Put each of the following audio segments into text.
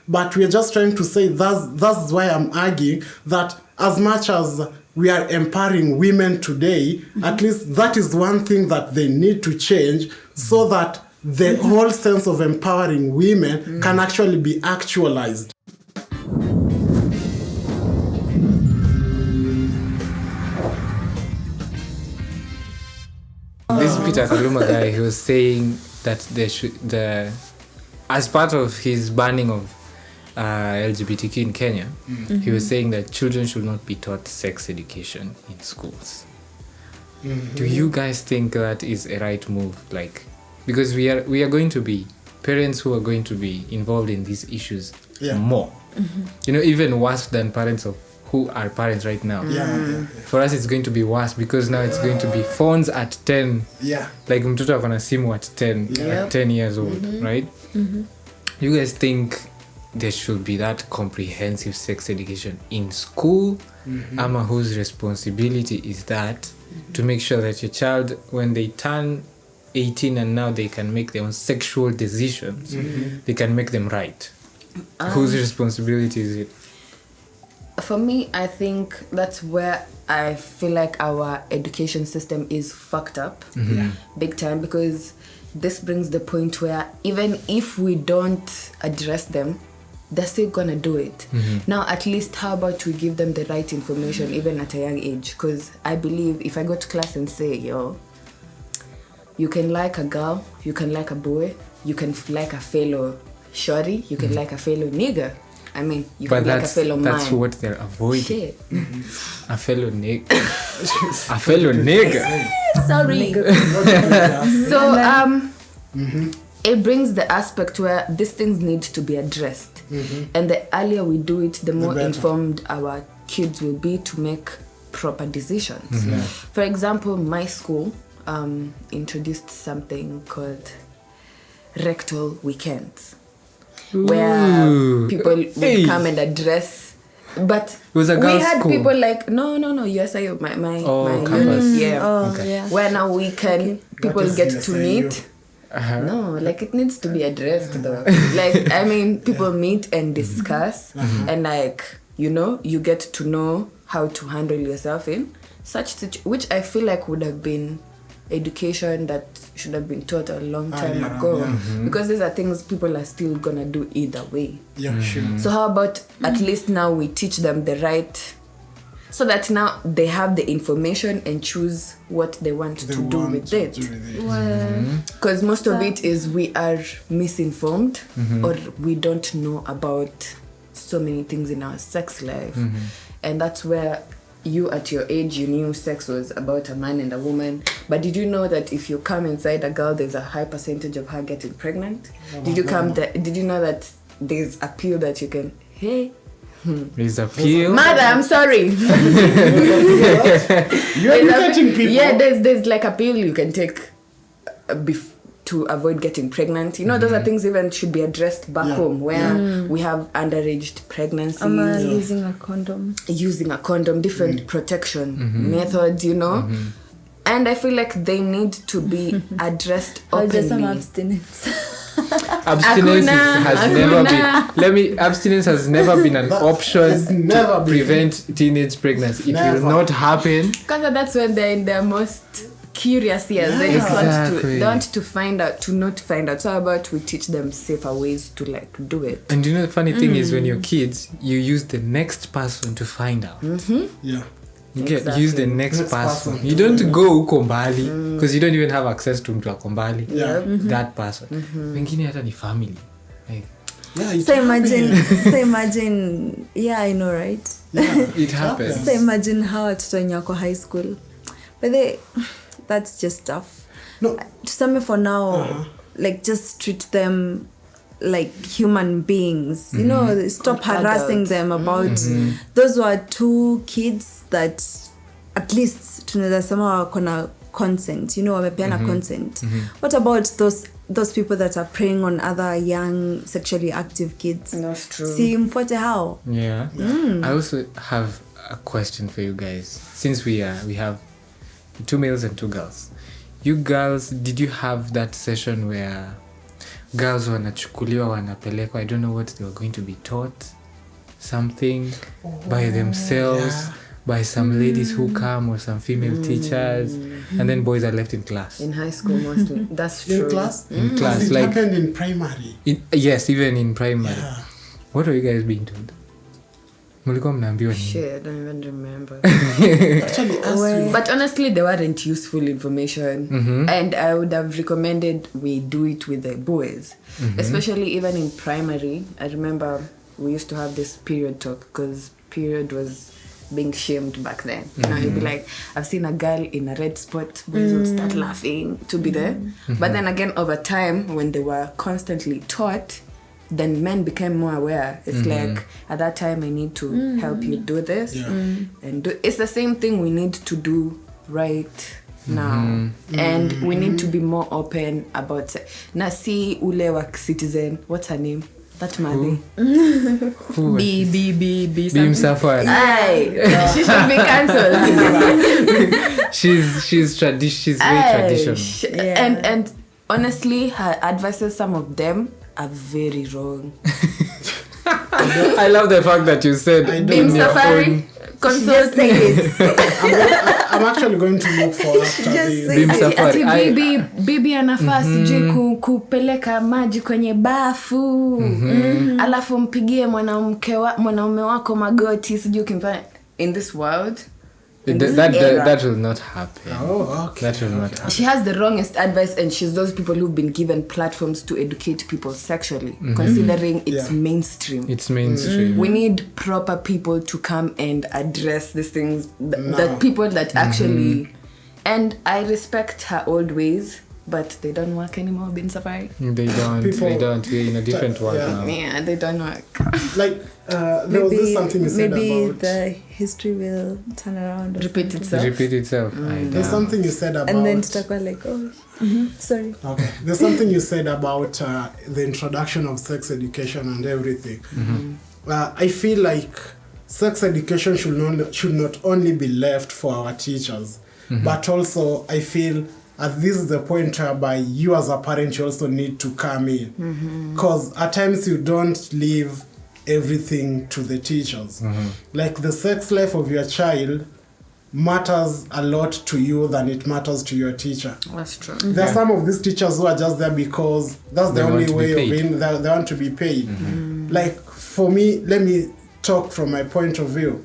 But we're just trying to say that's why I'm arguing that as much as we are empowering women today, at least that is one thing that they need to change so that the whole sense of empowering women can actually be actualized. This Peter Kaluma guy, he was saying that as part of his banning of LGBTQ in Kenya, he was saying that children should not be taught sex education in schools. Do you guys think that is a right move? Like, because we are going to be parents who are going to be involved in these issues more. You know, even worse than parents who are parents right now. For us it's going to be worse because now it's going to be phones at 10. Like mtoto akona simu at 10 at 10 years old, right? You guys think there should be that comprehensive sex education in school? Ama whose responsibility is that to make sure that your child, when they turn 18 and now they can make their own sexual decisions, they can make them right? Whose responsibility is it? For me, I think that's where I feel like our education system is fucked up big time, because this brings the point where even if we don't address them, they're still gonna do it. Now, at least how about we give them the right information even at a young age? Because I believe if I go to class and say, yo, you can like a girl, you can like a boy, you can like a fellow shorty, you can like a fellow nigger. I mean, you can like a fellow man. That's what they're avoiding. A fellow nigger. A fellow nigger. Sorry. So, it brings the aspect where these things need to be addressed. And the earlier we do it, the more informed our kids will be to make proper decisions. For example, my school introduced something called rectal weekends, where people would come and address. But it was a we had school. People like no USIO my campus. where now we can people get to meet. No, like it needs to be addressed though. Like I mean, people meet and discuss, and like you get to know how to handle yourself in such which I feel like would have been education that should have been taught a long time ago, because these are things people are still gonna do either way. So how about at least now we teach them the right, so that now they have the information and choose what they want to do with it. Because most of it is we are misinformed, or we don't know about so many things in our sex life. And that's where you at your age, you knew sex was about a man and a woman, but did you know that if you come inside a girl, there's a high percentage of her getting pregnant? Did you know that there's a pill that you can, There's a pill? Mother, I'm sorry. You're educating people. Yeah, there's like a pill you can take to avoid getting pregnant. Those are things even should be addressed back home, where we have underage pregnancies. Using a condom. Different protection methods, And I feel like they need to be addressed openly. Or just some abstinence. Abstinence has never been an option to prevent teenage pregnancy. It will not happen. Because that's when they're in their most curious years. They just want to not find out. So how about we teach them safer ways to do it? And the funny thing is, when you're kids, you use the next person to find out. Use the next person. You don't go uko mbali, because you don't even have access to mtu ako mbali. That person. Wengine hata ni family. So imagine, I know, right? It happens. So imagine how watoto wenye wako high school. But that's just tough. No. To for now, like just treat them like human beings. Stop harassing them about those were two kids that at least tunaweza sema wako na consent, wamepeana consent. What about those people that are preying on other young sexually active kids? That's true. See mfuate how? I also have a question for you guys. Since we have 2 males and 2 girls. You girls, did you have that session where girls wanachukuliwa wanapelekwa, I don't know what they were going to be taught, something by themselves, by some ladies who come or some female teachers, and then boys are left in class. In high school mostly. That's true. In class? In class, It like happened in primary. yes, even in primary. Yeah. What are you guys being told? Mulikuwa mnaambiwa nini? Shit, I don't even remember. Actually, asked you. But honestly, they weren't useful information. And I would have recommended we do it with the boys. Especially even in primary. I remember we used to have this period talk because period was being shamed back then. Now he'd be like, I've seen a girl in a red spot, boys would start laughing to be there. But then again, over time, when they were constantly taught, then men became more aware. It's like, at that time, I need to help you do this. Yeah. And it's the same thing we need to do right now. And we need to be more open about na si ule wa citizen, what's her name? That Madi. Who? B Beam Safari. Aye. She should be cancelled. She's very traditional. And honestly, her advices, some of them are very wrong. I love the fact that you said Beam Safari, consult me. I'm actually going to look for after this. Beam Safari. Ati bibi anafaa sijui kupeleka maji kwenye bafu. Alafu mpigie mwanaume wako magoti sijui ukimfanya. In this world, that will not happen. Oh, okay. That will not happen. she has the wrongest advice, and she's those people who've been given platforms to educate people sexually, considering it's mainstream. It's mainstream. We need proper people to come and address these things. The people that actually... And I respect her old ways, but they don't work anymore, Bin Safari. They don't. We're in a different world now. Yeah, they don't work. Like, there was this something you said maybe about... the history will turn around. Repeat itself. There's something you said about... And then tutakuwa like, sorry. Okay. There's something you said about the introduction of sex education and everything. I feel like sex education should not only be left for our teachers, but also I feel this is the point whereby you as a parent, you also need to come in. Because at times you don't leave everything to the teachers. Like the sex life of your child matters a lot to you than it matters to your teacher. That's true. There are some of these teachers who are just there because that's the only way of being, they want to be paid. Like for me, let me talk from my point of view.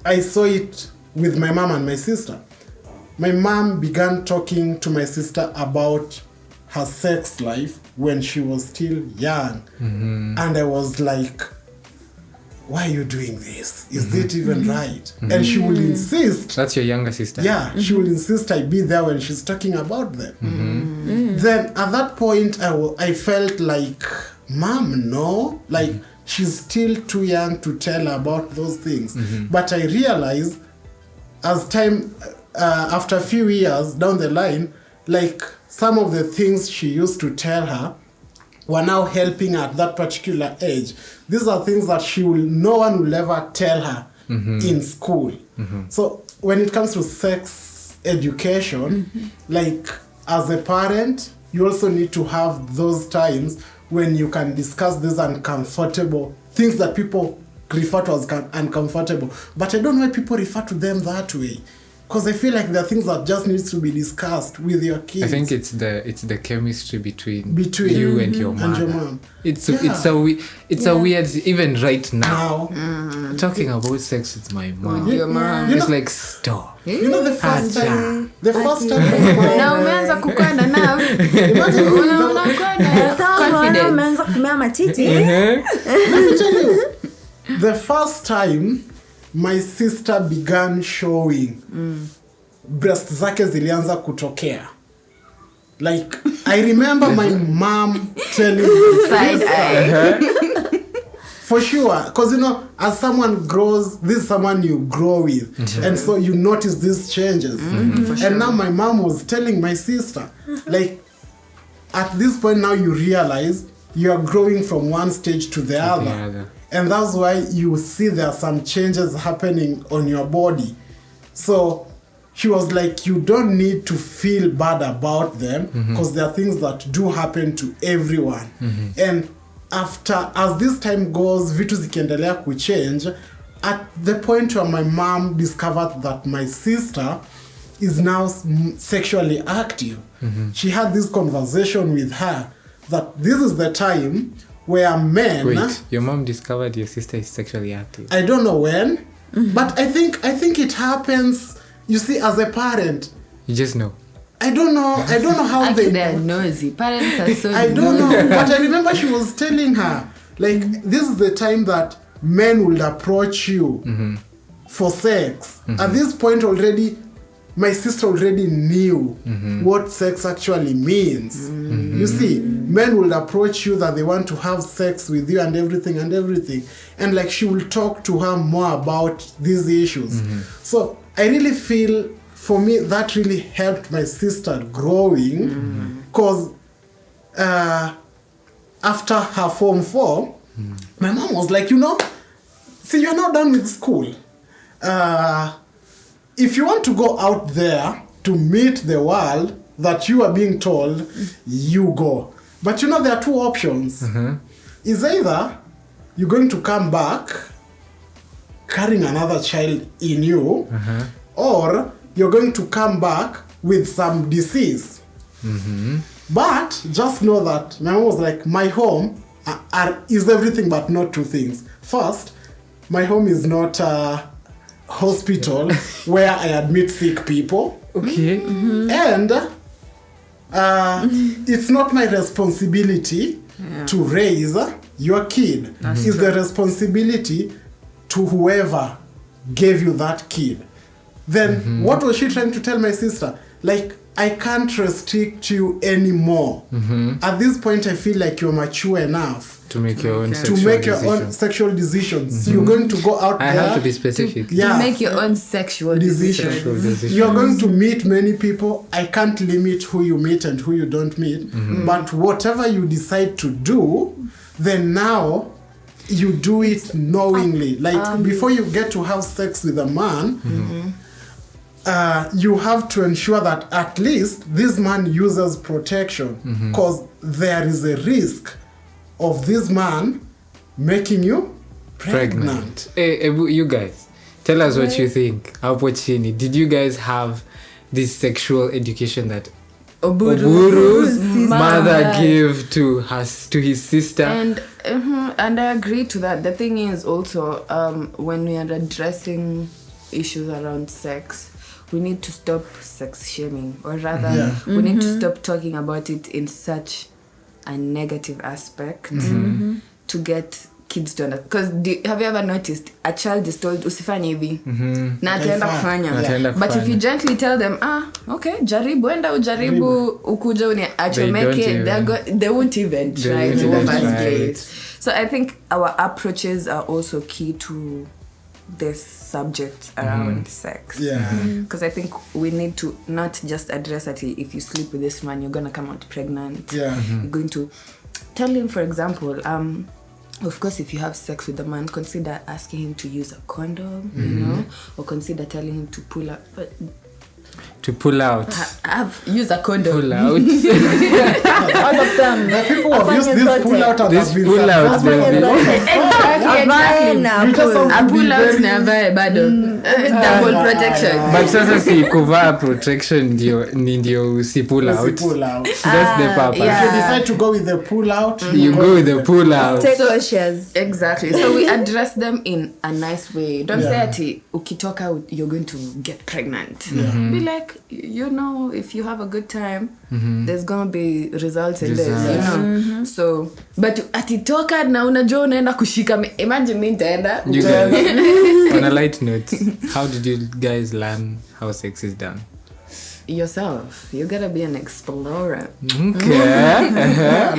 I saw it with my mom and my sister. My mom began talking to my sister about her sex life when she was still young. And I was like, why are you doing this? Is it even right? And she will insist. That's your younger sister? Yeah, she will insist I be there when she's talking about them. Then at that point, I felt like, Mom, no. Like, she's still too young to tell her about those things. But I realized as time... after a few years down the line, like some of the things she used to tell her were now helping her at that particular age. These are things that no one will ever tell her in school. So when it comes to sex education, like as a parent, you also need to have those times when you can discuss these uncomfortable things that people refer to as uncomfortable. But I don't know why people refer to them that way. Because I feel like there are things that just needs to be discussed with your kids. I think it's the chemistry between you and your mom. And your mom. It's a weird, even right now. Talking about sex with my mom. Your mom. It's like, stop. You know the first time. The first time. Na umeanza kukwenda now. Umeanza kumea matiti. Let me tell you. The first time my sister began showing breast zake zilianza kutokea. Like, I remember my mom telling me Side eye. for sure, because as someone grows, this is someone you grow with, and so you notice these changes. And now my mom was telling my sister, like, at this point now you realize you are growing from one stage to the other. And that's why you see there are some changes happening on your body. So she was like, you don't need to feel bad about them because there are things that do happen to everyone. And after, as this time goes, vitu zikiendelea kuchange, at the point where my mom discovered that my sister is now sexually active, she had this conversation with her that this is the time where men... Wait, your mom discovered your sister is sexually active? I don't know when, but I think it happens. You see, as a parent, you just know. I don't know how they're nosy. Parents are so I don't know, but I remember she was telling her, like, this is the time that men will approach you for sex. At this point already, my sister already knew what sex actually means. You see, men will approach you that they want to have sex with you and everything. And like, she will talk to her more about these issues. So I really feel, for me, that really helped my sister growing, because after her Form 4, my mom was like, see, you're now done with school. If you want to go out there to meet the world that you are being told, you go. But there are two options. Is either you're going to come back carrying another child in you, or you're going to come back with some disease. But just know that my mom was like, my home is everything but not two things. First, my home is not a hospital where I admit sick people. Okay. And it's not my responsibility to raise your kid. It's the responsibility to whoever gave you that kid. Then what was she trying to tell my sister? Like, I can't restrict you anymore. At this point, I feel like you're mature enough to make your own sexual decisions. You're going to go out there. I have to be specific. To make your own sexual decisions. You're going to meet many people. I can't limit who you meet and who you don't meet. But whatever you decide to do, then now you do it knowingly. Like, before you get to have sex with a man, you have to ensure that at least this man uses protection, because there is a risk of this man making you pregnant. Hey, you guys, tell us what you think. Hapo chini, did you guys have this sexual education that Oburu's mother gave to his sister? And I agree to that. The thing is also, when we are addressing issues around sex, we need to stop sex shaming, or rather, we need to stop talking about it in such a negative aspect to get kids to understand. Because have you ever noticed a child is told usifanye hivi na ataenda kufanya, but if you gently tell them okay, jaribu, enda ujaribu, ukuja achomeke, they won't even try in the first place. So I think our approaches are also key to this subject around sex, because I think we need to not just address that if you sleep with this man, you're gonna come out pregnant. You're going to tell him, for example, of course, if you have sex with a man, consider asking him to use a condom, or consider telling him to pull out. But to pull out. Use a condom. Pull out. All of them. The people who have used this pull out and this pull out. A pull out never bado. Double protection. But sasa si kuvaa protection ndio si pull out. That's the purpose. If you decide to go with the pull out, you go with the pull out. Take cautious. Exactly. So we address them in a nice way. Don't say ati ukitoka you're going to get pregnant. Be like, if you have a good time, there's gonna be results in this, so but atitoka na unajua unaenda kushika, imagine me nitaenda. You guys, on a light note, how did you guys learn how sex is done? Yourself. You gotta be an explorer. Okay.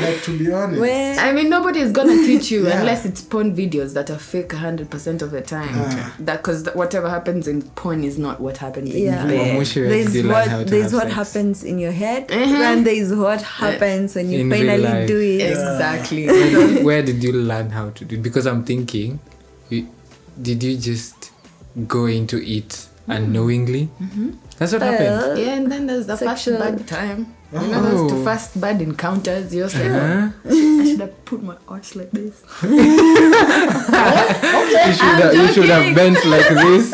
Like, to be honest, I mean, nobody is gonna teach you unless it's porn videos that are fake 100% of the time. That because whatever happens in porn is not what happens in bed. There's what happens in your head, and there's what happens when you finally do it. Exactly. Where did you learn how to do it? Because I'm thinking, did you just go into it unknowingly. That's what happened. Yeah, and then there's the Sexual. first bad time. You know, those two first bad encounters. You're just like, Huh? I should have put my arch like this. You should have bent like this.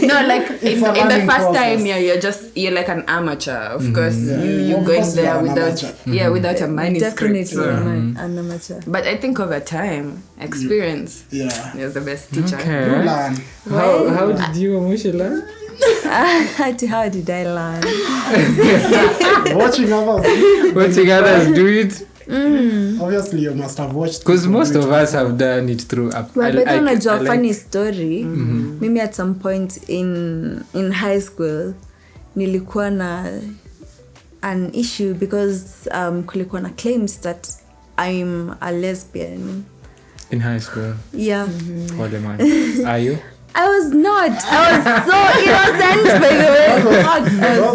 No, like in the learning first process. time, you're like an amateur. Of course, you Of go in course you there are an without amateur. without a manuscript. Definitely So. an amateur. But I think over time, experience Yeah. is the best teacher. You Okay. learn. How did you, Amusha, learn? How did I learn? Watching others. Watching others do it. Obviously, you must have watched. Because people most do of it us before. have done it through up. Well, but then a funny like, story. Mimi at some point in high school nilikuwa na an issue because kulikuwa na claims that I'm a lesbian. in high school. Yeah. What am I? Are you? I was not. I was so innocent, by the way. Fuck. I was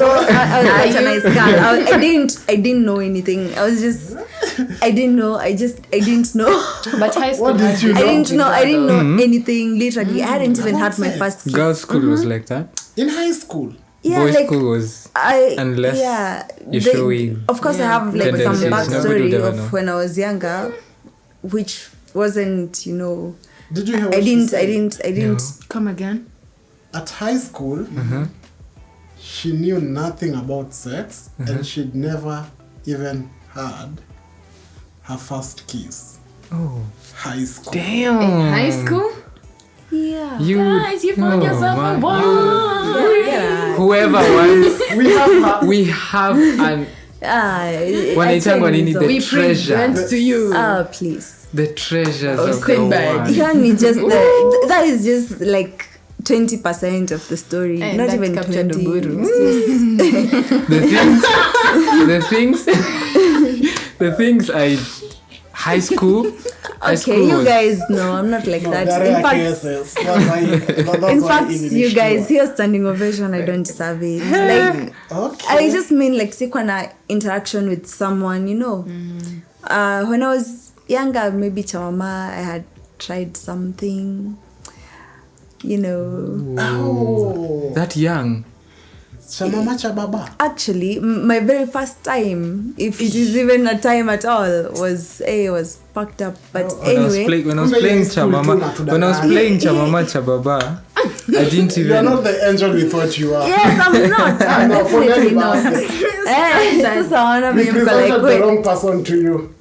such a nice girl. I didn't know anything. I didn't know. I didn't know. But high school, What did you I didn't know. I didn't know Mm-hmm. anything. Literally, I hadn't even had my first kiss. Girls' school was like that. In high school. Yeah, Boys' like school was unless you're they- showing Of course, I have like some tendencies. Nobody backstory would ever of know. when I was younger, which wasn't, Did you hear what I she didn't. No. come again. At high school, she knew nothing about sex and she'd never even had her first kiss. Oh, High school. damn. High school? Yeah. You Guys, you found yourself a my- Yeah. Whoever wants, We have her. we have an wanaitangwa nini, the We treasure, present to you. Please. the treasures Oh, of the Sinbad. world. You can't be just that is just like 20% of the story. And Not that even captured 20. Uburu. The things I high school. High Okay, school you was- guys know I'm not like No, that. there In are fact, cases. That's why in fact, even you is guys, sure. here standing ovation, I don't deserve it. Like, Okay. I just mean like sikuwa interaction with someone, when I was younger, maybe Chamama, I had tried something, Oh. that young. Chamama cha baba. Actually, my very first time, if it is even a time at all, was fucked up. But anyway, When I was Kumbe playing you're in school too, Chamama, not to when I was dance. playing Chamama Chababa, I didn't You're even. not the angel we thought you are. yes, I'm not. I'm No, for definitely them, not. Sasa wana we mimi mko presented like, the wait, wrong person to you.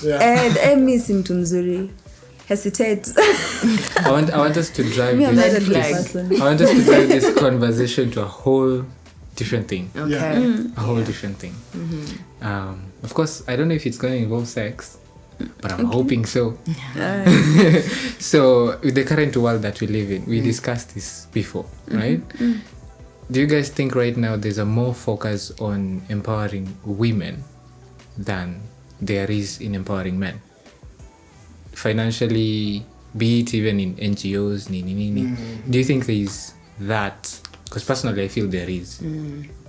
Yeah. mi si mtu mzuri. Hesitate. I want us to drive Me, I'm not a this. good flag. person. I want us to drive this conversation to a whole different thing. Okay. Yeah. A whole different thing. Of course, I don't know if it's going to involve sex, but I'm hoping so. So, with the current world that we live in, we discussed this before, right? Do you guys think right now there's a more focus on empowering women than there is in empowering men? Financially, be it even in NGOs, do you think there is that? Because personally, I feel there is.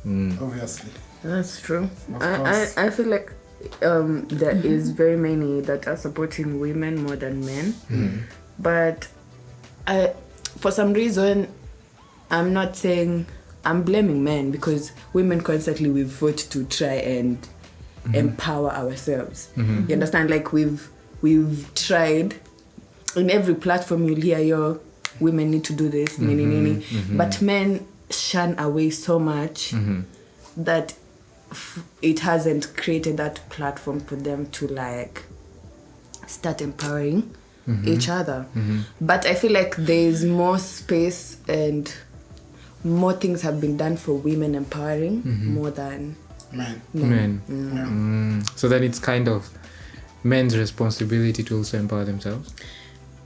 Obviously. That's true. Of I course. feel like there is very many that are supporting women more than men. But for some reason, I'm not saying I'm blaming men, because women constantly we've fought to try and empower ourselves. You understand? Like we've tried. In every platform you'll hear your women need to do this, but men shun away so much that it hasn't created that platform for them to like start empowering each other. But I feel like there is more space and more things have been done for women empowering more than Man. Men. So then it's kind of men's responsibility to also empower themselves.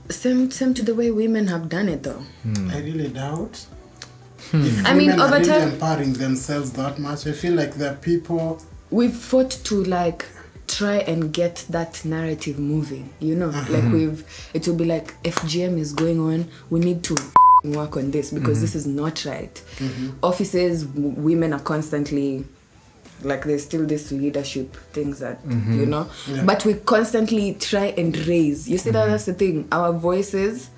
same to the way women have done it though. I really doubt. If I mean, women are over really time- empowering themselves that much, I feel like there are people. We've fought to like try and get that narrative moving, like it will be like FGM is going on, we need to work on this because this is not right. Offices, women are constantly like, there's still this leadership things that Yeah. but we constantly try and raise, you see, that's the thing, our voices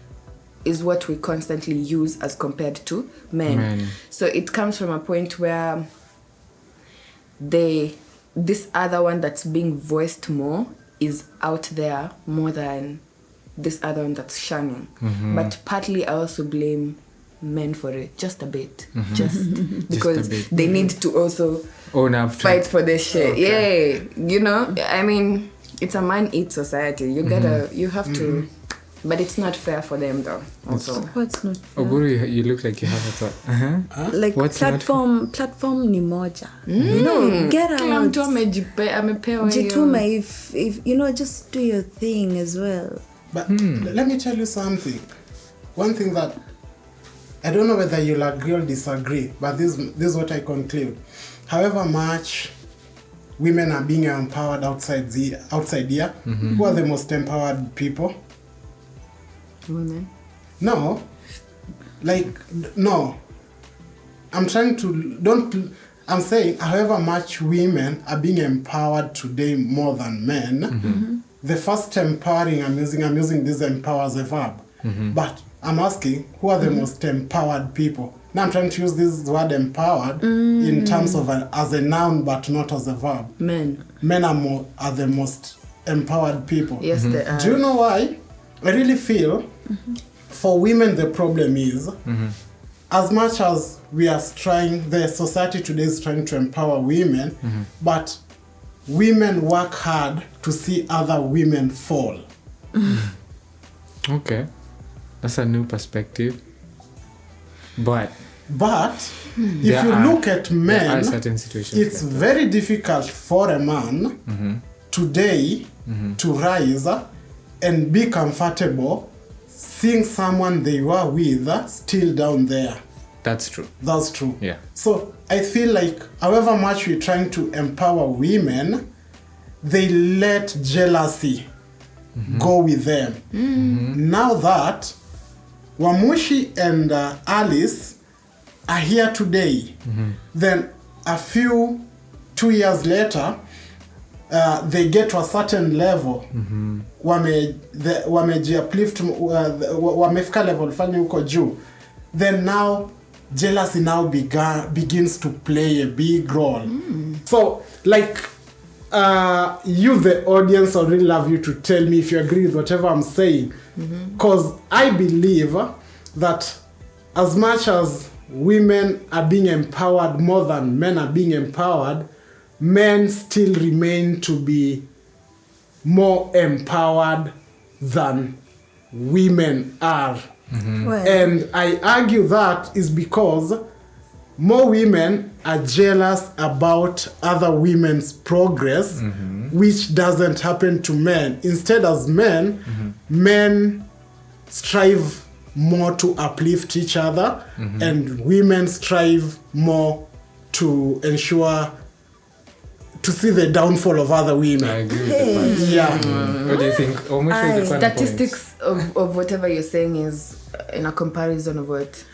is what we constantly use as compared to men. So it comes from a point where this other one that's being voiced more is out there more than this other one that's shunning. But partly I also blame men for it, just a bit. Just because they need to also own up, fight for their shit. Yeah, you know, I mean, it's a man-eat society. You have to, but it's not fair for them though. Also, What's not fair? Oburu, you look like you have a thought. Like What's platform ni moja. You know, get kila out. mtu amepewa hiyo. Jitume if you know, just do your thing as well. But let me tell you something. One thing that I don't know whether you'll agree or disagree, but this is what I conclude. However much women are being empowered outside here, who are the most empowered people? Women. No. I'm saying however much women are being empowered today more than men, the first empowering, I'm using this empower as a verb, but I'm asking, who are the most empowered people? Now I'm trying to use this word empowered in terms of as a noun, but not as a verb. Men. Men are the most empowered people. Yes, they are. Do you know why? I really feel for women the problem is, as much as we are trying, the society today is trying to empower women, but women work hard to see other women fall. Okay. That's a new perspective. But if you look at men, there are certain situations it's like very difficult for a man today to rise and be comfortable seeing someone they were with still down there. That's true. That's true. Yeah. So I feel like however much we're trying to empower women, they let jealousy go with them. Now that Wamushi and Alice are here today, then 2 years later, they get to a certain level, wamefika level fani huko juu, then now jealousy now begins to play a big role. So like you, the audience, I really love you to tell me if you agree with whatever I'm saying, because I believe that as much as women are being empowered more than men are being empowered, men still remain to be more empowered than women are. Well, And I argue that is because more women are jealous about other women's progress, which doesn't happen to men. Instead, as men, men strive more to uplift each other, and women strive more to ensure to see the downfall of other women. I agree with the point. Yeah. What do you think? Statistics of whatever you're saying is in a comparison of what?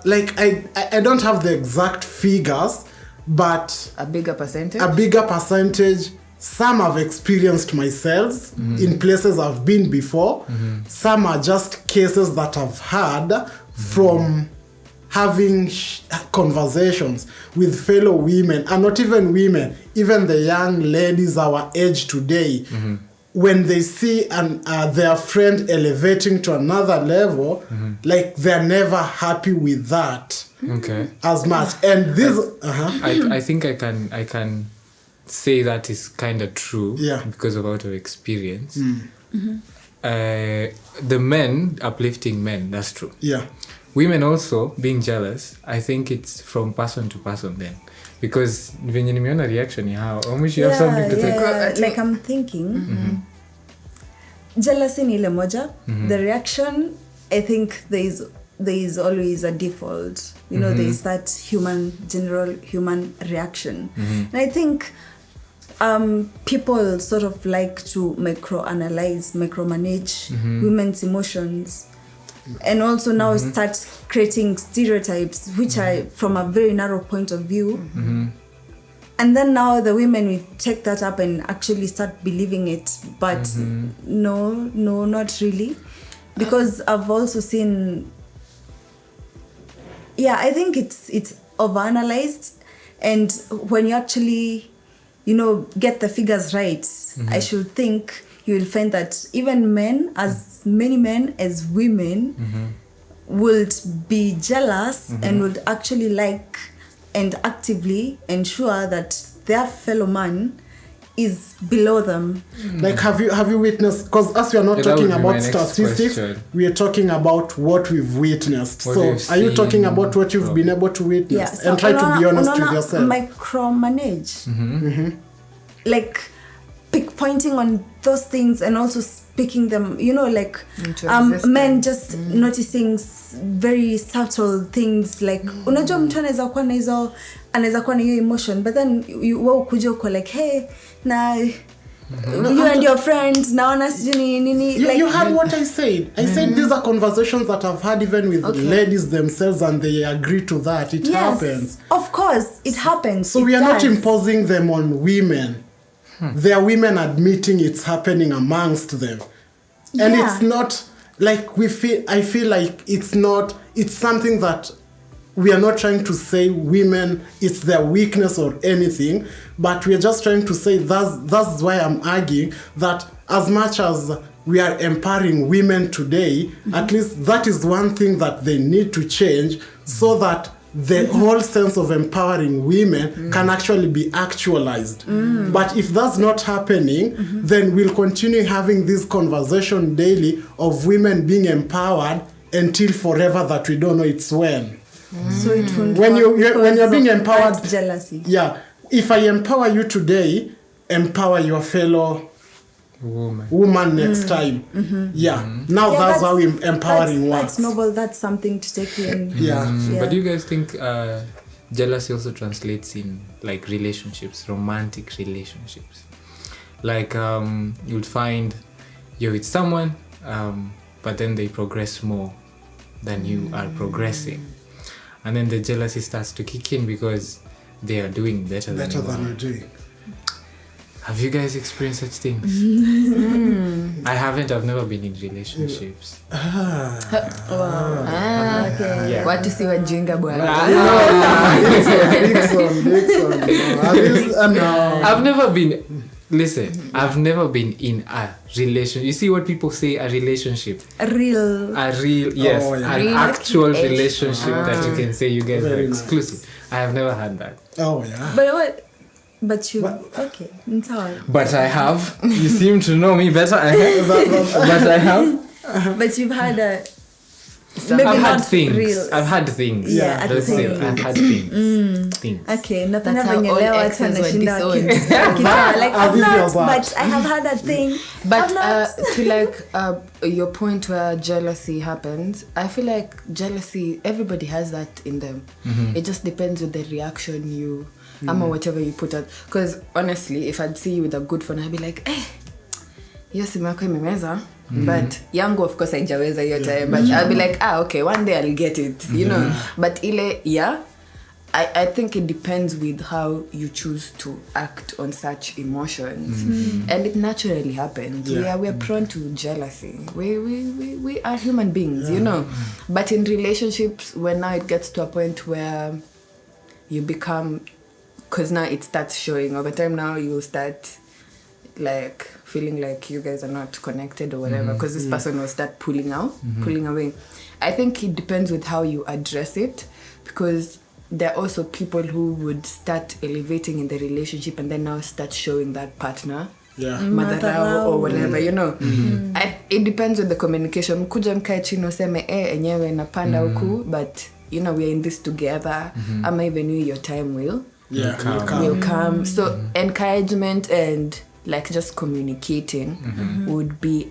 Like I don't have the exact figures, but A bigger percentage? a bigger percentage. Some I've experienced myself in places I've been before. Some are just cases that I've had from having conversations with fellow women, and not even women, even the young ladies our age today. When they see their friend elevating to another level, like they're never happy with that as much. And this, I think I can say that is kind of true because of out of experience. The men uplifting men, that's true. Yeah. Women also being jealous, I think it's from person to person then. Because when you have a reaction, you have something to say. Like I'm thinking, jealousy ni ile moja. The reaction, I think there is always a default. You know, there is that general human reaction. And I think people sort of like to micromanage women's emotions. And also now start creating stereotypes which are from a very narrow point of view. And then now the women will take that up and actually start believing it. But no, not really. because I've also seen, I think it's overanalyzed, and when you actually, get the figures right, I should think you will find that even men, as many men as women, would be jealous and would actually like and actively ensure that their fellow man is below them. Like, have you witnessed, because as we are not talking about statistics, we are talking about what we've witnessed. Are you talking about what you've been able to witness? So and try to be honest with yourself. Micromanage. Like pointing on those things and also speaking them, men just noticing very subtle things, like unajua mtu anaweza kuwa na hiyo emotion, but then wewe ukuja uko like, hey, na you and your friends naona sijui nini. You heard what I said. I said these are conversations that I've had even with ladies themselves, and they agree to that. It happens. Of course, it happens. So we are not imposing them on women. They are women admitting it's happening amongst them. And it's not like I feel like it's something that we are not trying to say women, it's their weakness or anything, but we are just trying to say that's why I'm arguing that as much as we are empowering women today, at least that is one thing that they need to change, so that the whole sense of empowering women can actually be actualized. But if that's not happening, then we'll continue having this conversation daily of women being empowered until forever, that we don't know it's when. So it won't when you're being empowered, jealousy. Yeah. If I empower you today, empower your fellow woman next time. Now that's how we're empowering works. That's noble. That's something to take in. But do you guys think jealousy also translates in like relationships, romantic relationships? Like you'd find you're with someone, but then they progress more than you are progressing, and then the jealousy starts to kick in because they are doing better than you're doing. Have you guys experienced such things? I haven't. I've never been in relationships. Okay. Watu si wajinga bwana. I've never been. Listen, I've never been in a relationship. You see what people say, a relationship? A real, yes, an actual relationship that you can say you guys are exclusive. I have never had that. Oh yeah. But what? But you okay? But I have. You seem to know me better. But I have. But you've had a. I've had things. I've had things. Yeah, I've had things. Things. Okay, that's how all exes were disowned. Like I've not, but I have had that thing. But to like your point where jealousy happens, I feel like jealousy, everybody has that in them. It just depends on the reaction you, or whatever you put out. Because honestly, if I'd see you with a good phone, I'd be like, hey, hiyo simu yako imemeza. But yangu of course haijaweza hiyo time, but I'll be like, okay, one day I'll get it, you know. But ile, I think it depends with how you choose to act on such emotions. And it naturally happens. We are prone to jealousy. We are human beings, you know. But in relationships, when now it gets to a point where you become, because now it starts showing over time, now you start like feeling like you guys are not connected or whatever, because this person will start pulling away. I think it depends with how you address it, because there are also people who would start elevating in the relationship and then now start showing that partner madharau or whatever, you know. It depends on the communication. Mkuja mkae chini useme enyewe napanda huku, but you know, we are in this together. Ama even you, your time will come. So encouragement and like just communicating would be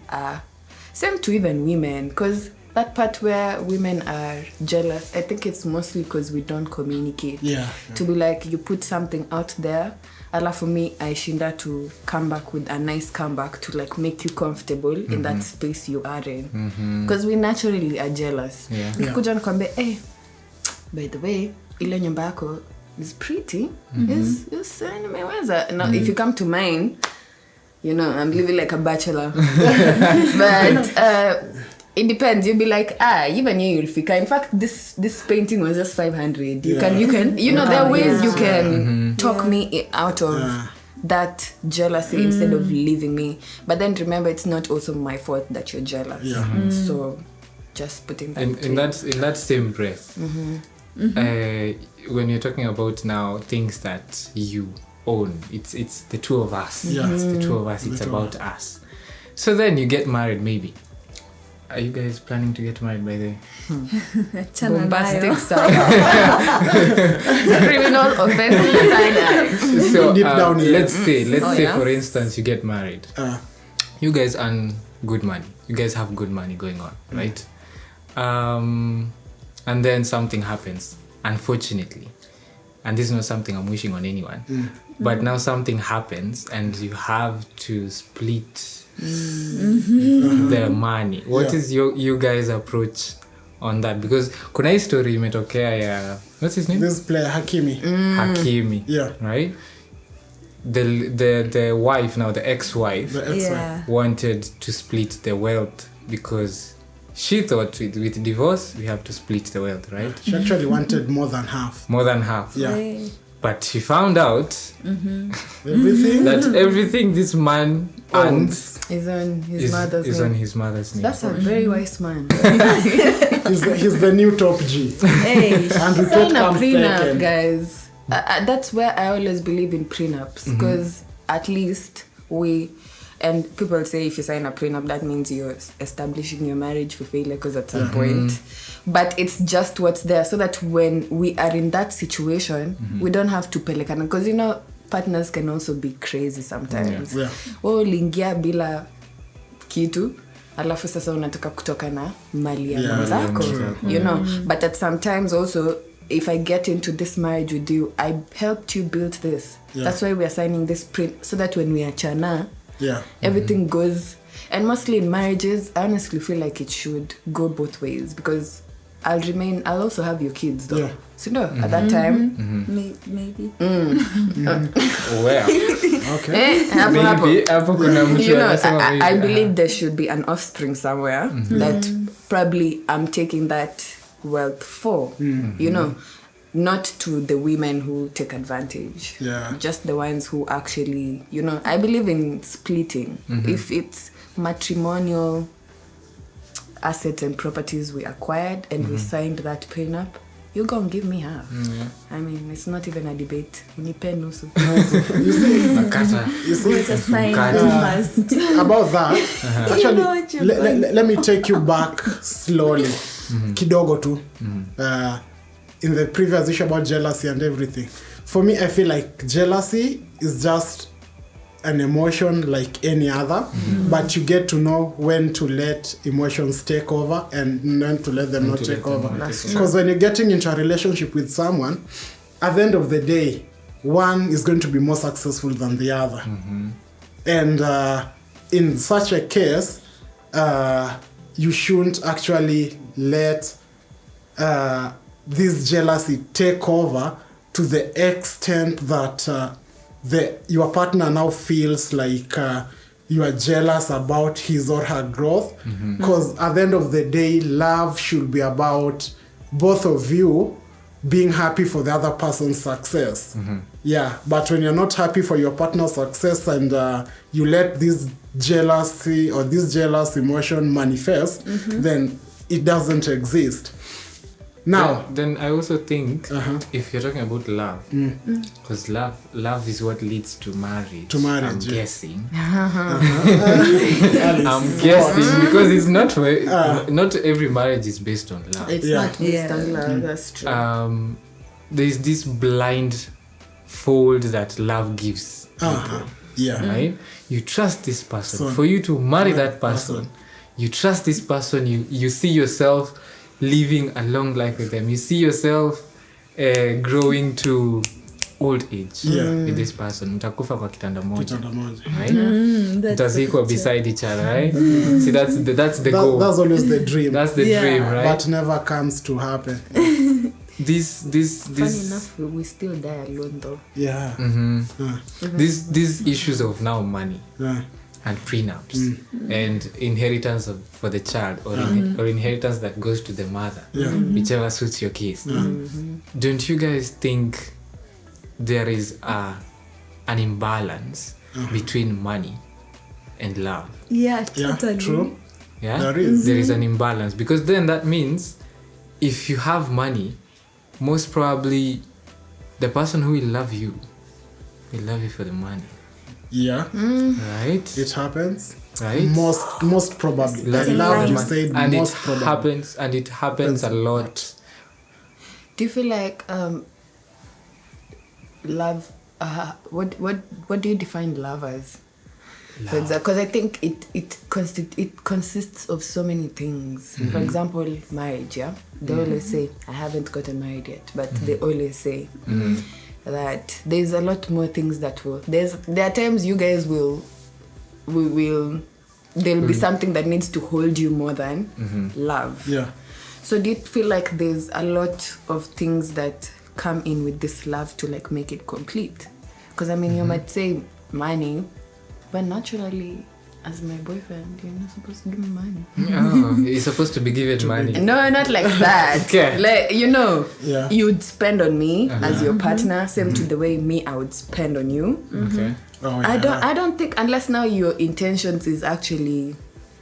same to even women, because that part where women are jealous, I think it's mostly because we don't communicate. To be like, you put something out there, for me, I shinda to come back with a nice comeback to like make you comfortable in that space you are in, because we naturally are jealous. Kuja nikwambie, hey, by the way, ile nyumba yako is pretty, is nimeweza. Now if you come to mine, you know, I'm living like a bachelor. But It depends. You'll be like, even you, you'll fika. In fact, this painting was just 500. You can, there are ways you can talk me out of that jealousy instead of leaving me. But then remember, it's not also my fault that you're jealous. Yeah. So just putting that in that same breath, when you're talking about now things that you own, it's the two of us. Yeah. It's the two of us. It's about us. So then you get married, maybe. Are you guys planning to get married by the bombastic side? Criminal offensive side. So deep down here. Let's say for instance you get married. You guys earn good money. You guys have good money going on, right? And then something happens, unfortunately. And this is not something I'm wishing on anyone. But now something happens and you have to split the money. What is you guys' approach on that? Because kuna hii story imetokea ya what's his name? This player Hakimi. Hakimi. Yeah. Right? The wife now, the ex-wife, wanted to split the wealth because she thought with divorce we have to split the wealth, right? She actually wanted more than half. More than half. Yeah. Right. But she found out everything this man owns is on his mother's name. That's a very wise man. he's the new top G. Hey, and sign a prenup, guys. That's where I always believe in prenups, because at least and people say if you sign a prenup, that means you're establishing your marriage for failure, because at some point. But it's just what's there, so that when we are in that situation, we don't have to pelekana. Because, partners can also be crazy sometimes. Lingia bila kitu, alafu sasa unataka kutoka na mali ya mwenzako. But at sometimes also, if I get into this marriage with you, I helped you build this. That's why we are signing this print, so that when we are chana, everything goes. And mostly in marriages, I honestly feel like it should go both ways, because I'll also have your kids though. So at that time, maybe. Well, okay. Maybe. I believe there should be an offspring somewhere that probably I'm taking that wealth for. Not to the women who take advantage. Just the ones who actually, I believe in splitting. If it's matrimonial assets and properties we acquired and we signed that prenup, you're gonna give me half. I mean, it's not even a debate. You see, it's a sign you must. About that, actually, let me take you back slowly. Kidogo tu. In the previous issue about jealousy and everything. For me, I feel like jealousy is just an emotion like any other, but you get to know when to let emotions take over and when to let them not take over. Because when you're getting into a relationship with someone, at the end of the day, one is going to be more successful than the other. And in such a case, you shouldn't actually let this jealousy take over to the extent that your partner now feels like you are jealous about his or her growth. Because at the end of the day, love should be about both of you being happy for the other person's success. But when you're not happy for your partner's success and you let this jealousy or this jealous emotion manifest, then it doesn't exist. Now, then I also think if you're talking about love, because love is what leads to marriage. I'm guessing. I'm guessing because it's not every marriage is based on love. It's not based on love. That's true. There's this blind fold that love gives. Right? You trust this person. For you to marry that person, you trust this person. You see yourself living a long life with them. You see yourself growing to old age with this person. Mtakufa kwa kitanda moja. Right? Mtazikwa beside each other, right? See, that's the goal. That's always the dream. That's the dream, right? But never comes to happen. This funny enough, we still die alone though. Yeah. These issues of now money and prenups and inheritance for the child or inheritance that goes to the mother, whichever suits your case. Don't you guys think there is an imbalance between money and love? Yeah, totally. True. Yeah, There is. There is an imbalance, because then that means if you have money, most probably the person who will love you for the money. Yeah. Right? It happens. Right? Most probably. Love I you love for the you money. said And most it probably. happens a lot. Do you feel like love? What do you define love as? Because I think it consists of so many things. For example, marriage. Yeah, they always say, I haven't gotten married yet, but they always say that there's a lot more things that will. There are times you guys will. There'll be something that needs to hold you more than love. Yeah. So do you feel like there's a lot of things that come in with this love to like make it complete? Because I mean, you might say money, but naturally, as my boyfriend, you're not supposed to give me money. Oh, you're supposed to be given money. No, not like that. Okay. Like, Yeah. you would spend on me as your partner, same to the way me, I would spend on you. Okay. Oh, yeah. I don't think, unless now your intentions is actually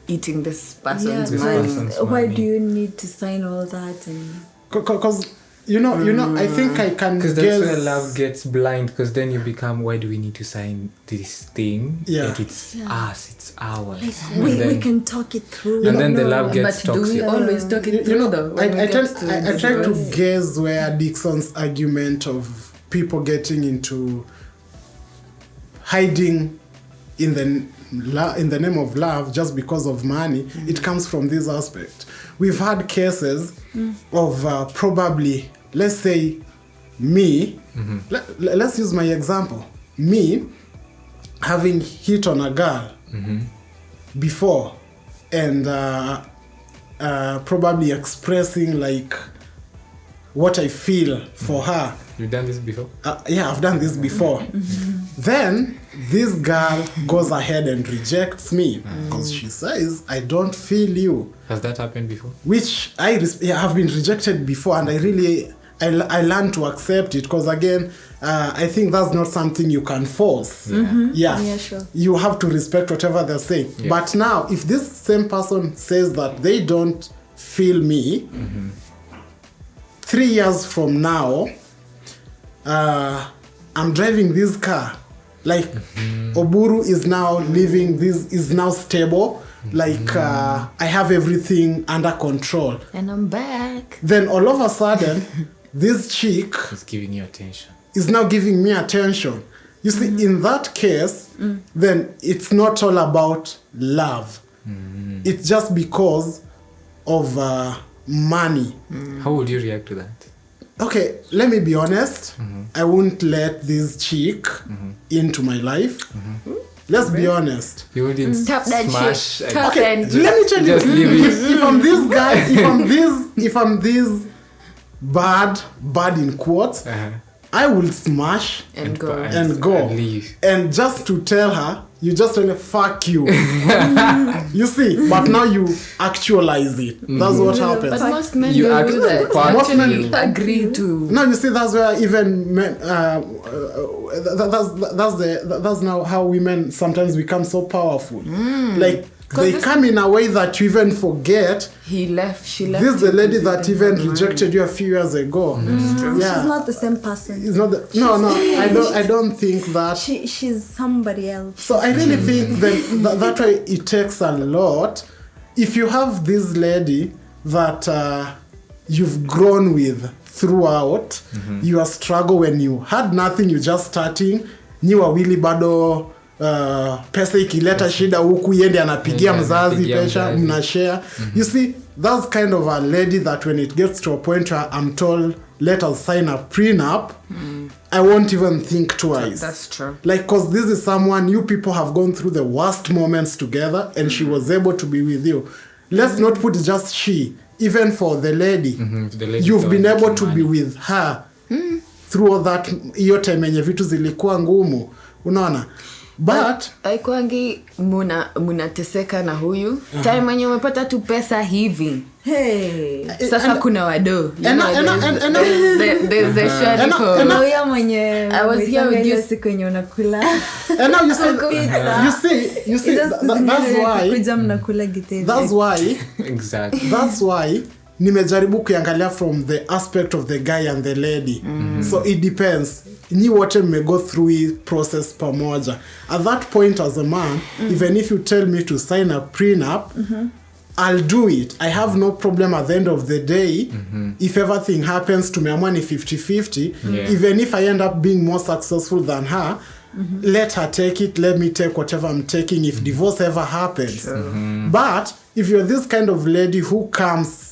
eating this person's Yeah, money. person's why money. do you need to sign all that? And Because you know, I think I can Because guess. that's where love gets blind, because then you become, why do we need to sign this thing? Yeah. Like it's us, it's ours. we And then- can talk it through. And then the love gets But do we toxic. always talk it through though? when we I get try to divorce? guess where Dixon's argument of people getting into hiding in the name of love just because of money, it comes from this aspect. We've had cases of probably, let's say, me. Let's use my example. Me having hit on a girl before, and probably expressing like what I feel for her. You've done this before? Yeah, I've done this before. Then this girl goes ahead and rejects me because she says, I don't feel you. Has that happened before? Which I have been rejected before, and I learned to accept it, because again, I think that's not something you can force. Yeah, sure. You have to respect whatever they're saying. Yeah. But now, if this same person says that they don't feel me, 3 years from now, I'm driving this car. Like, Oburu is now living, this is now stable. Like, I have everything under control. And I'm back. Then all of a sudden, this chick It's giving you attention. is now giving me attention. You see, in that case, then it's not all about love. It's just because of money. How would you react to that? Okay, let me be honest. I won't let this chick into my life. Let's be honest. You wouldn't Tap that smash. shit. and- Tap Okay, and let me tell you. just leave it. If I'm this guy, if I'm this bad in quotes, I will smash and go. and go. And leave. And just to tell her, you just tell her, fuck you. You see, but now you actualize it. That's what happens. But most men You don't do act- that. Most Actually men- agree to. No, you see, that's where even men, that's now how women sometimes become so powerful. Like, they come in a way that you even forget. She left. This is the lady that even rejected you a few years ago. Yeah. She's not the same person. It's not no, I don't think that. She's somebody else. So I really think that way it takes a lot. If you have this lady that you've grown with throughout your struggle, when you had nothing, you just starting, nyi wawili bado pesa ikileta shida huku yende anapigia mzazi pesa mnashare. You see, that's kind of a lady that when it gets to a point where I'm told let us sign a prenup, I won't even think twice. That's true. Like, because this is someone, you people have gone through the worst moments together, and she was able to be with you. Let's not put just she, even for the lady, The lady you've been thought able to money. be with her through all that, hiyo time yenye vitu zilikuwa ngumu, unaona. but aikwangi munateseka na huyu time wenye umepata tu pesa hivi. Hey. Sasa kuna wado. There's a shorty for. Huyo mwenye I was here with you siku yenye unakula. And now you see that's why kuja mnakula githeri. Exactly. That's why nimejaribu kuangalia from the aspect of the guy and the lady. So it depends. Ni wote may go through the process pamoja. At that point as a man, even if you tell me to sign a prenup, I'll do it. I have no problem at the end of the day. If everything happens to me, I'm 50-50. Even if I end up being more successful than her, let her take it. Let me take whatever I'm taking if divorce ever happens. But if you're this kind of lady who comes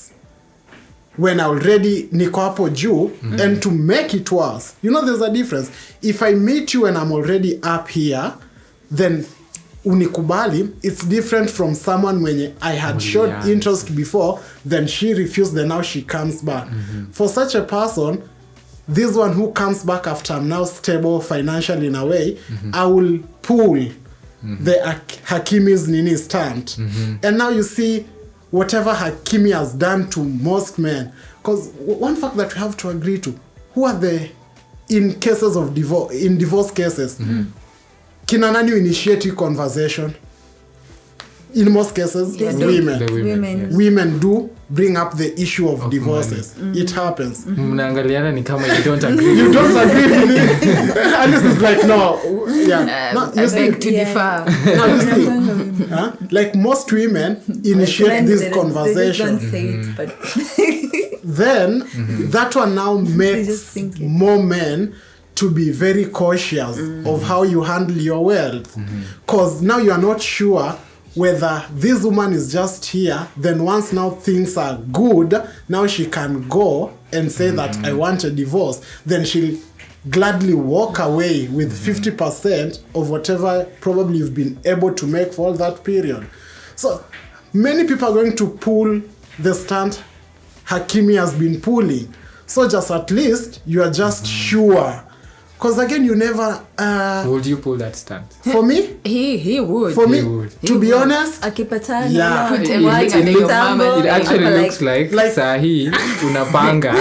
when I already niko hapo juu, and to make it worse, you know there's a difference. If I meet you and I'm already up here, then unikubali, it's different from someone when I had showed interest before, then she refused, then now she comes back. For such a person, this one who comes back after I'm now stable financially in a way, I will pull the Hakimi's Nini stand. And now you see whatever Hakimi has done to most men. Because one fact that we have to agree to, who are the, in cases of divorce, in divorce cases, kina nani initiate conversation? In most cases, women. Women do bring up the issue of divorces. It happens. Mnaangaliana ni kama you don't agree. You don't agree with it. And this is like, no. Yeah. No, you I see, beg to differ. no, you see, like most women initiate this conversation. They just don't say it, but Then that one now makes more men to be very cautious of how you handle your wealth. Because now you are not sure whether this woman is just here, then once now things are good, now she can go and say that I want a divorce. Then she'll gladly walk away with 50% of whatever probably you've been able to make for all that period. So many people are going to pull the stunt Hakimi has been pulling. So just at least you are just sure. Because again, you never... would you pull that stunt? For me? He would. For me, would. to be honest... akipatana Yeah. Put It everything under your mama. It actually looks like sahi unapanga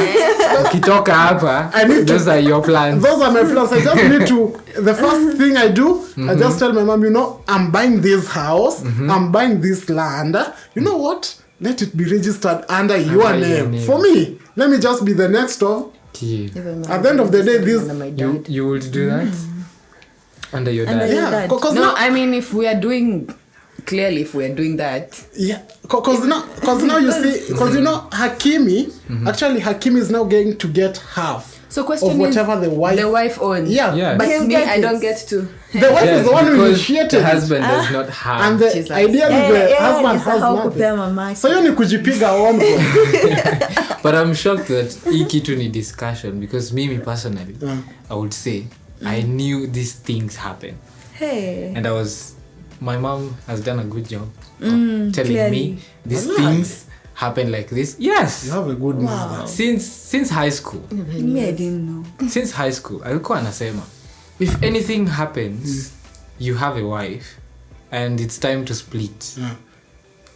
ukitoka hapa, those are your plans. Those are my plans. I just need to... The first thing I do, I just tell my mom, you know, I'm buying this house, I'm buying this land. You know what? Let it be registered under your name. For me, let me just be the next of... At the end of the day, this... You would do that? Under your dad? Yeah. No, now, I mean, if we are doing that... Yeah. Because now you see... Because you know, Hakimi... Actually, Hakimi is now going to half So question of whatever is, the wife owns. Yeah. But He'll me, get I it. don't get to. The wife is the one who initiated the it. husband does not have. And the Jesus. idea is the husband has kupea nothing. mamake. So hiyo ni kujipiga ombo. But I'm shocked that hii kitu ni discussion, because me personally, I would say I knew these things happen. Hey. And my mom has done a good job of telling clearly. me these things happen like this. Yes. You have a good mother. Since high school. Me, I didn't know. Since high school, alikuwa anasema, if anything happens, you have a wife and it's time to split.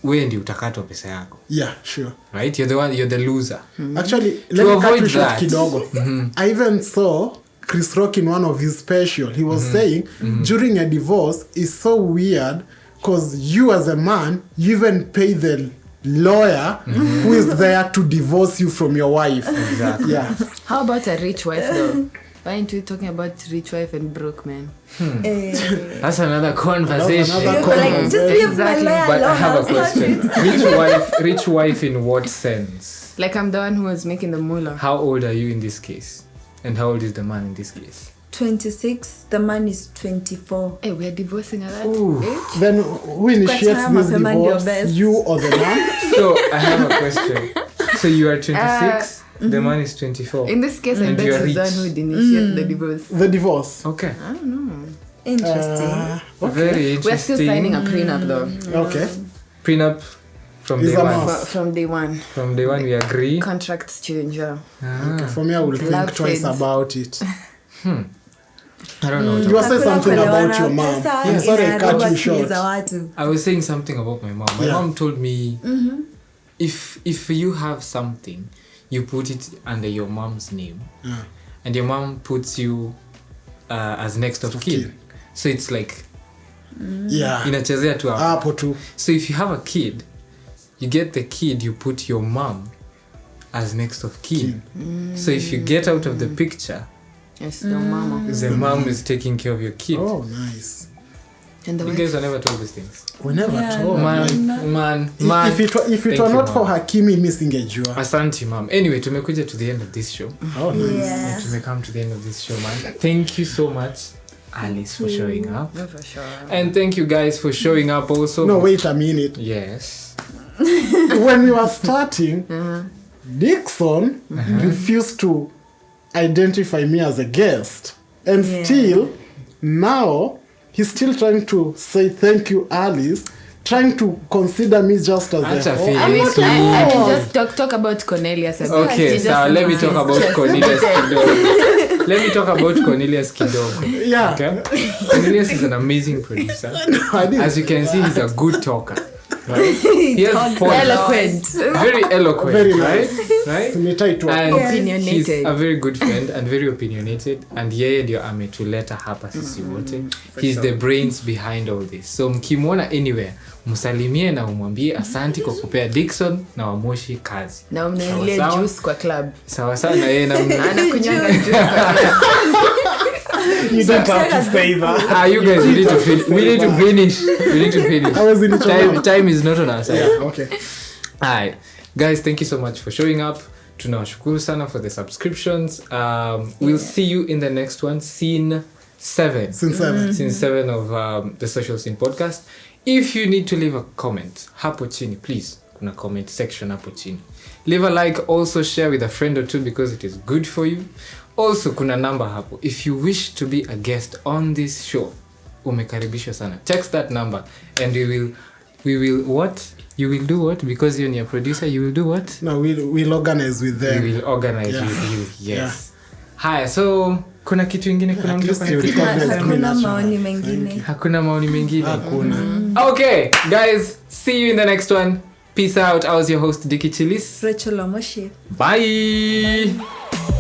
Wewe ndio utakatwa pesa yako. Yeah, sure. Right? You're the loser. Actually, let me cut you short kidogo. I even saw Chris Rock in one of his special. He was saying during a divorce is so weird because you as a man, you even pay the lawyer who is there to divorce you from your wife. Exactly. Yeah. How about a rich wife though? Why aren't we talking about rich wife and broke man? That's another conversation. Another Just leave my lawyer But I alone. have a question. Rich wife in what sense? Like I'm the one who was making the moolah. How old are you in this case? And how old is the man in this case? 26, the man is 24. Hey, we are divorcing at that age? Then who initiates this divorce? You or the man? So I have a question. So you are 26, the man is 24. In this case, I And bet you are Suzanne rich. would initiate the divorce. The divorce. Okay. I don't know. Interesting. Very interesting. We're still signing a prenup though. Okay. Prenup from Is day a one. must. From day one. From day one we agree. Contracts change. Yeah. Okay. For me, I will Love think twice fades. about it. I don't know. You were saying something about your mom. Pesa I'm sorry I cut you short. za watu. I was saying something about my mom. My mom told me, if you have something, you put it under your mom's name, and your mom puts you as next of kin. So it's like, inachezea tu hapo tu. So if you have a kid, you get the kid, you put your mom as next of kin. So if you get out of the picture, yes, the mama. The mom is taking care of your kid. Oh, nice. And the you guys were never told these things. We never told. Man. If it were not for Hakimi misingejua. Asante, mom. Anyway, tumekuja to the end of this show. Oh, nice. Yeah. Tumekam to the end of this show, man. Thank you so much, Alice, for showing up. No, for sure. And thank you guys for showing up also. No, wait a minute. Yes. When we were starting, Dixon refused to identify me as a guest. And still, now, he's still trying to say thank you, Alice, trying to consider me just as a whole. I mean, I can just talk about Cornelius a bit. Okay, so let me talk about Cornelius kidogo. Let me talk about Cornelius kidogo. Yeah. Okay? Cornelius is an amazing producer. As you can see, he's a good talker. Right? He has Eloquent. Very eloquent. Very right? nice. Right? And Opinionated. He's a very good friend and very opinionated, and yeye ndio ametuleta hapa sisi wote. He's the brains behind all this. So mkimwona anywhere, msalimie na umwambie asanti kwa kupea Dixon na Wamoshi kazi. Na umnunulie juice kwa club. Sawa sawa na yeye na anakunywanga juice kwa club. You don't have to say that. You guys, we need to finish. We need to finish. I was in the time is not on our side. Yeah, okay. Alright, guys, thank you so much for showing up. Tunawashukuru sana for the subscriptions. We'll see you in the next one, scene 7. Scene 7 of the Social Scene podcast. If you need to leave a comment, hapo chini, please. Kuna comment section hapo chini. Leave a like, also share with a friend or two because it is good for you. Also, kuna number hapo. If you wish to be a guest on this show, umekaribishwa sana. Text that number and we will what? You will do what? Because you're a producer, you will do what? No, we'll organize with them. We will organize with you. Yes. Haya, so kuna kitu ingine, kuna mtu Hakuna maoni mengine. Hakuna maoni mengine. Hakuna. Okay, guys, see you in the next one. Peace out. I was your host Dicky Chilis. Rachel Omoshi. Bye.